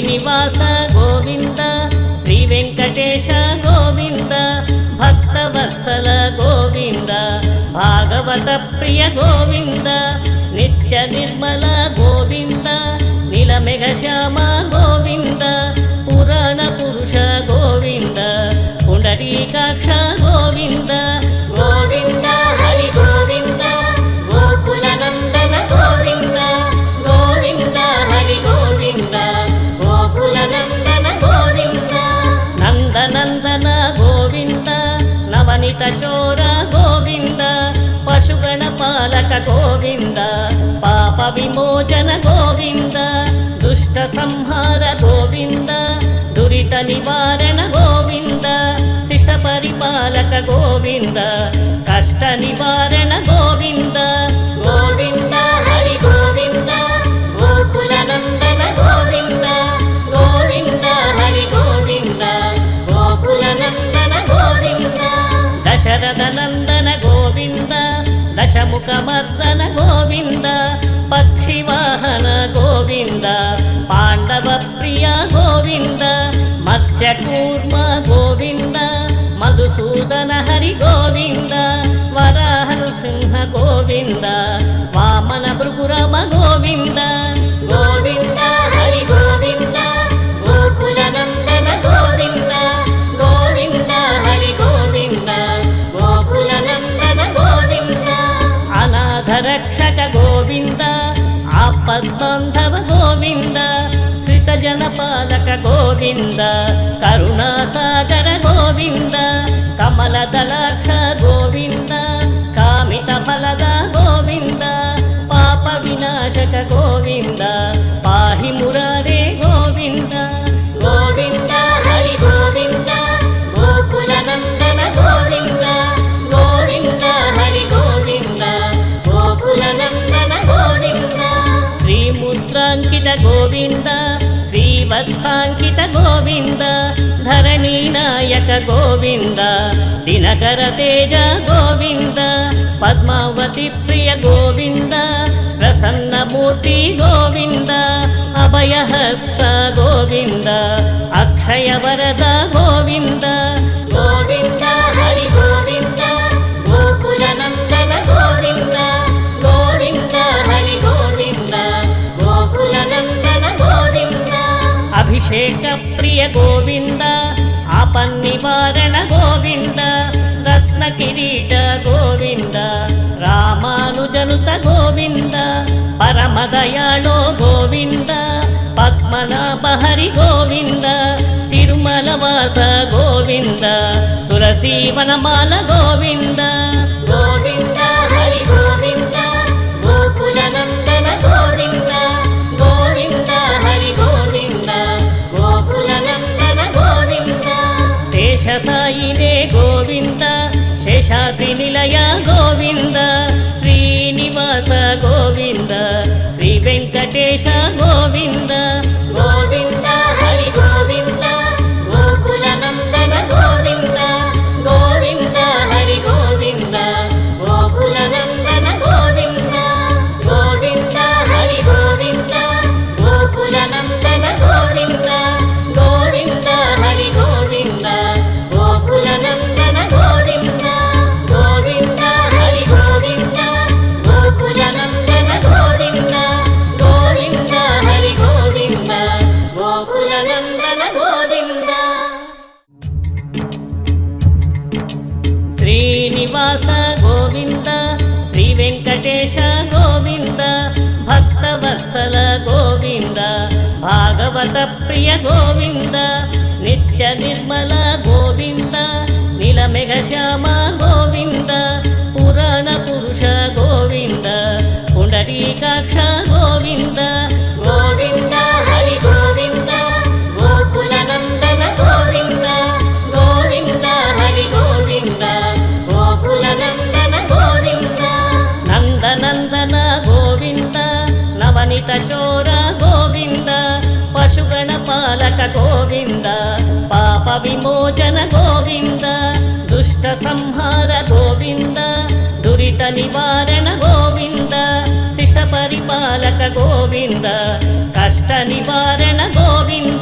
శ్రీనివాస గోవింద శ్రీ వెంకటేశ గోవింద భక్తవత్సల గోవింద భాగవత ప్రియ గోవింద నిత్య నిర్మల గోవింద నీలమేఘ శ్యామ గోవింద పురాణ పురుష గోవింద పుండరీకాక్ష గోవింద గోవింద హరి గోవింద గోకుల నందన గోవింద గోవింద హరి గోవింద గోకుల నందన గోవింద నందనందన గోవింద నవనిత చోర గోవింద పశుగణ పాలక గోవింద పాప విమోచన గోవింద దుష్ట సంహార గోవింద దురిత నివారణ గోవింద శిష్ట పరిపాలక గోవింద కష్ట నివారణ గోవింద గోవింద హరి గోవింద గోకుల నందన గోవింద గోవింద హరి గోవింద గోకుల నందన గోవింద దశరథ నందన గోవింద దశముఖ మర్దన గోవింద పక్షివాహన గోవింద పాండవ ప్రియ గోవింద మత్స్యకూర్మ గోవింద మధుసూదన హరి గోవింద వరాహ నృసింహ గోవింద వామన భృగురమ గోవింద గోవింద హరి గోవింద గోకుల నందన గోవింద గోవింద హరి గోవింద గోకుల నందన గోవింద అనాథ రక్షక గోవింద ఆపద్బాంధవ గోవింద శ్రిత జనపాలక గోవింద కరుణాసాగర గోవింద కమలదళాక్ష గోవింద కామిత ఫలద గోవింద పాప వినాశక గోవింద పాహి మురారే గోవింద గోవింద హరి గోవింద గోకుల నందన గోవింద గోవింద హరి గోవింద గోకుల నందన గోవింద శ్రీముద్రాంకిత గోవింద శ్రీవత్సాంకిత గోవింద ధరణీ నాయక గోవింద దినకర తేజ గోవింద పద్మావతి ప్రియ గోవింద ప్రసన్నమూర్తి గోవింద అభయహస్త గోవింద అక్షయ వరద గోవింద గోవింద హరి గోవింద గోకుల నందన గోవింద గోవింద హరి గోవింద గోకుల నందన గోవింద అభిషేక ప్రియ గోవింద ఆపన్నివారణ గోవింద రత్న కిరీట గోవింద రామానుజనుత గోవింద పరమదయాళో గోవింద పద్మనాభ హరి గోవింద తిరుమల వాస గోవింద తులసీ వనమాల గోవింద గోవింద హరి గోవింద గోకుల నందన గోవింద గోవింద హరి గోవింద గోకుల నందన గోవింద శేషసాయినే గోవింద శేషాద్రి నిలయ గోవింద శ్రీనివాస గోవింద శ్రీ వెంకటేశ గోవింద గోవింద హరి గోవింద గోకుల నందన గోవింద గోవింద హరి గోవింద గోకుల నందన గోవింద గోవింద హరి గోవింద గోకుల నందన గోవింద గోవింద హరి గోవింద గోకుల నందన గోవింద గోవింద హరి గోవింద గోకుల నందన గోవింద గోవింద హరి గోవింద గోకుల నందన గోవింద శ్రీనివాస గోవింద శ్రీ వెంకటేశ గోవింద భక్తవత్సల గోవింద భాగవత ప్రియ గోవింద నిత్య నిర్మల గోవింద నీలమేఘ శ్యామ గోవింద పురాణ పురుష గోవింద పుండరీకాక్ష గోవింద గోవింద హరి గోవింద గోకుల నందన గోవింద గోవింద హరి గోవింద గోకుల నందన గోవింద నందనందన గోవింద నవనిత చోర గోవింద పశుగణ పాలక గోవింద పాప విమోచన గోవింద దుష్ట సంహార గోవింద దురిత నివారణ గోవింద శిష్ట పరిపాలక గోవింద కష్ట నివారణ గోవింద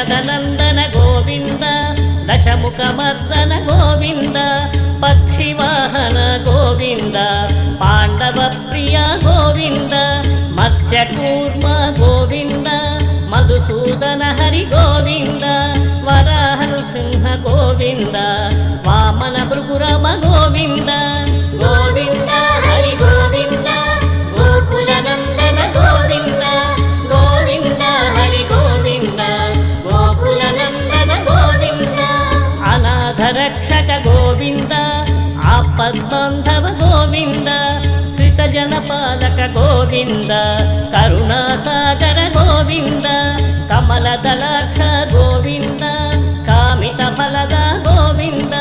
దశరథనందన గోవింద దశముఖమర్దన గోవింద పక్షివాహన గోవింద పాండవ ప్రియ గోవింద మత్స్యకూర్మ గోవింద మధుసూదన హరి గోవింద వరాహ నృసింహ గోవింద వామన భృగురమ గోవింద గోవింద హరి గోవింద గోకుల నందన గోవింద గోవింద హరి గోవింద గోకుల నందన గోవింద అనాథ రక్షక గోవింద ఆపద్బాంధవ గోవింద శ్రితజన పాలక గోవింద కరుణాసాగర గోవింద కమలదళాక్ష గోవింద కామిత ఫలద గోవింద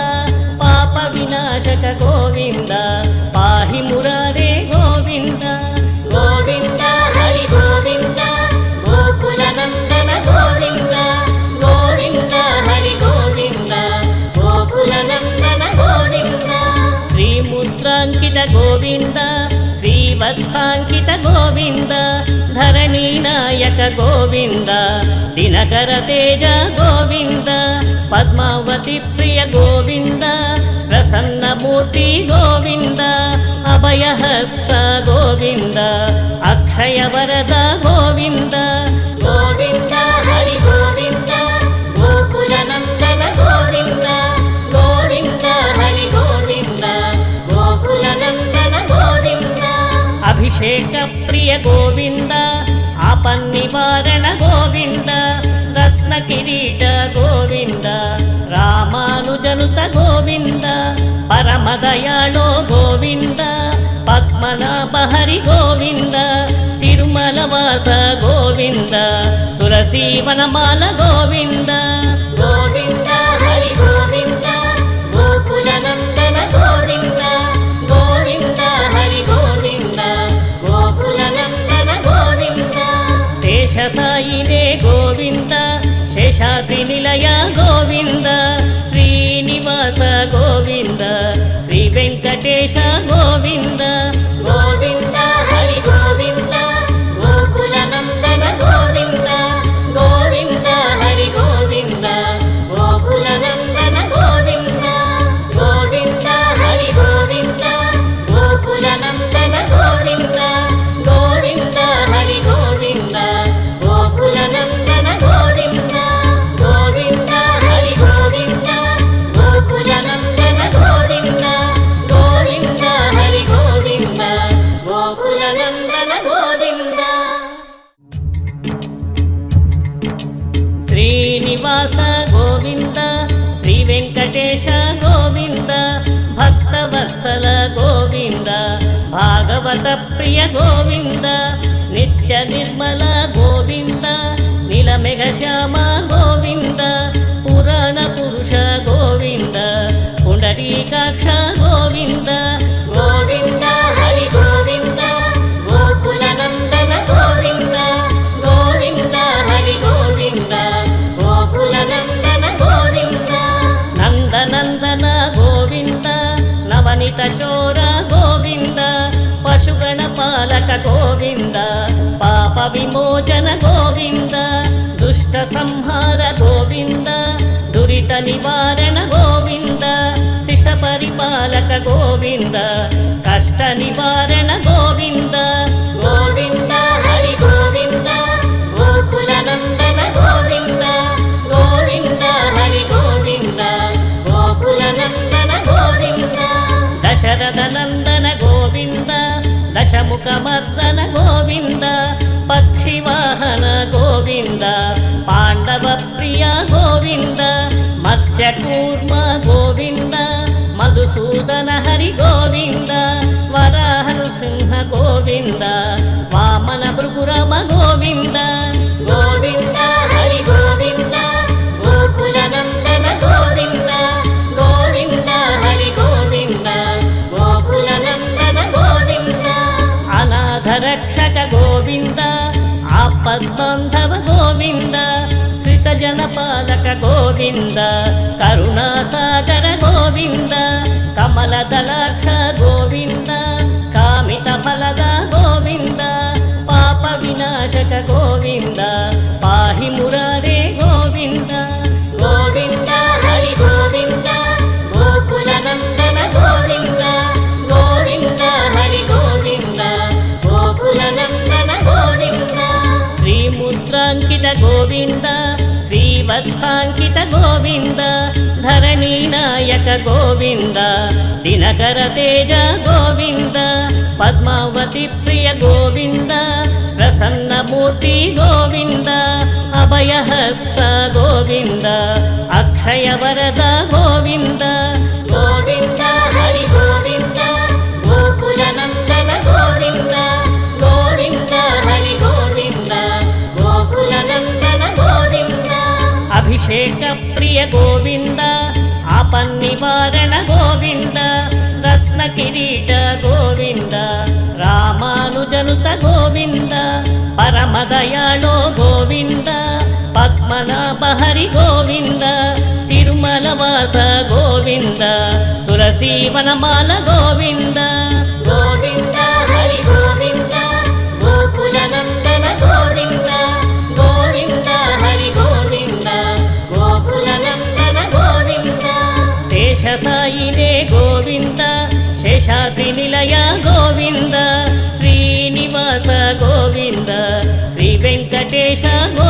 పాప వినాశక గోవింద పాహి మురారే గోవింద గోవింద హరి గోవింద గోకుల నందన గోవింద గోవింద హరి గోవింద గోకుల నందన గోవింద శ్రీముద్రాంకిత గోవింద శ్రీవత్సాంకిత గోవింద ధరణీ నాయక గోవింద దినకర తేజ గోవింద పద్మావతి ప్రియ గోవింద ప్రసన్నమూర్తి గోవింద అభయహస్త గోవింద అక్షయ వరద గోవింద గోవింద హరి గోవింద గోకుల నందన గోవింద గోవింద హరి గోవింద గోకుల నందన గోవింద అభిషేక ప్రియ గోవింద ఆపన్నివారణ గోవింద రత్న కిరీట గోవింద రామానుజనుత గోవింద పరమదయాళో గోవింద పద్మనాభ హరి గోవింద తిరుమల వాస గోవింద తులసీ వనమాల గోవింద గోవింద హరి గోవింద గోకుల నందన గోవింద గోవింద హరి గోవింద గోకుల నందన గోవింద శేషసాయినే గోవింద శేషాద్రి నిలయ గోవింద శ్రీనివాస గోవింద శ్రీ వెంకటేశ గోవింద గోవింద హరి గోవింద గోకుల నందన గోవింద గోవింద హరి గోవింద గోకుల నందన గోవింద గోవింద హరి గోవింద గోకుల నందన గోవింద గోవింద హరి గోవింద గోకుల నందన గోవింద గోవింద హరి గోవింద గోకుల నందన గోవింద గోవింద హరి గోవింద గోకుల నందన గోవింద శ్రీనివాస గోవింద శ్రీ వెంకటేశ గోవింద భక్తవత్సల గోవింద భాగవత ప్రియ గోవింద నిత్య నిర్మల గోవింద నీలమేఘ శ్యామ గోవింద పురాణ పురుష గోవింద పుండరీకాక్ష గోవింద గోవింద హరి గోవింద గోకుల నందన గోవింద గోవింద హరి గోవింద గోకుల నందన గోవింద నందనందన గోవింద నవనిత చోర గోవింద పశుగణ పాలక గోవింద పాప విమోచన గోవింద దుష్ట సంహార గోవింద దురిత నివారణ గోవింద శిష్ట పరిపాలక గోవింద కష్ట నివారణ గోవింద గోవింద హరి గోవింద గోకుల నందన గోవింద గోవింద హరి గోవింద గోకుల నందన గోవింద దశరథనందన గోవింద దశముఖమర్దన గోవింద పక్షివాహన గోవింద పాండవ ప్రియ గోవింద మత్స్యకూర్మ గోవింద మధుసూదన హరి గోవింద వరాహ నృసింహ గోవింద వామన భృగురమ గోవింద గోవింద హరి గోవింద గోకుల నందన గోవింద గోవింద హరి గోవింద గోకుల నందన గోవింద అనాథ రక్షక గోవింద ఆపద్బాంధవ గోవింద శ్రితజన పాలక గోవింద కరుణాసాగర గోవింద కమలదళాక్ష గోవింద కామిత ఫలద గోవింద పాప వినాశక గోవింద పాహి మురారే గోవింద శ్రీవత్సాంకిత గోవింద ధరణీ నాయక గోవింద దినకర తేజ గోవింద పద్మావతి ప్రియ గోవింద ప్రసన్నమూర్తి గోవింద అభయహస్త గోవింద అక్షయ వరద గోవింద గోవింద హరి గోవింద గోకుల నందన గోవింద గోవింద హరి గోవింద గోకుల నందన గోవింద అభిషేక ప్రియ గోవింద ఆపన్నివారణ గోవింద రత్న కిరీట గోవింద రామానుజనుత గోవింద పరమదయాళో గోవింద పద్మనాభ హరి గోవింద తిరుమల వాస గోవింద తులసీ వనమాల గోవింద గోవింద హరి గోవింద గోకుల నందన గోవింద గోవింద హరి గోవింద గోకుల నందన గోవింద శేషసాయినే గోవింద శేషాద్రి నిలయ గోవింద శ్రీనివాస గోవింద శ్రీ వెంకటేశ గోవింద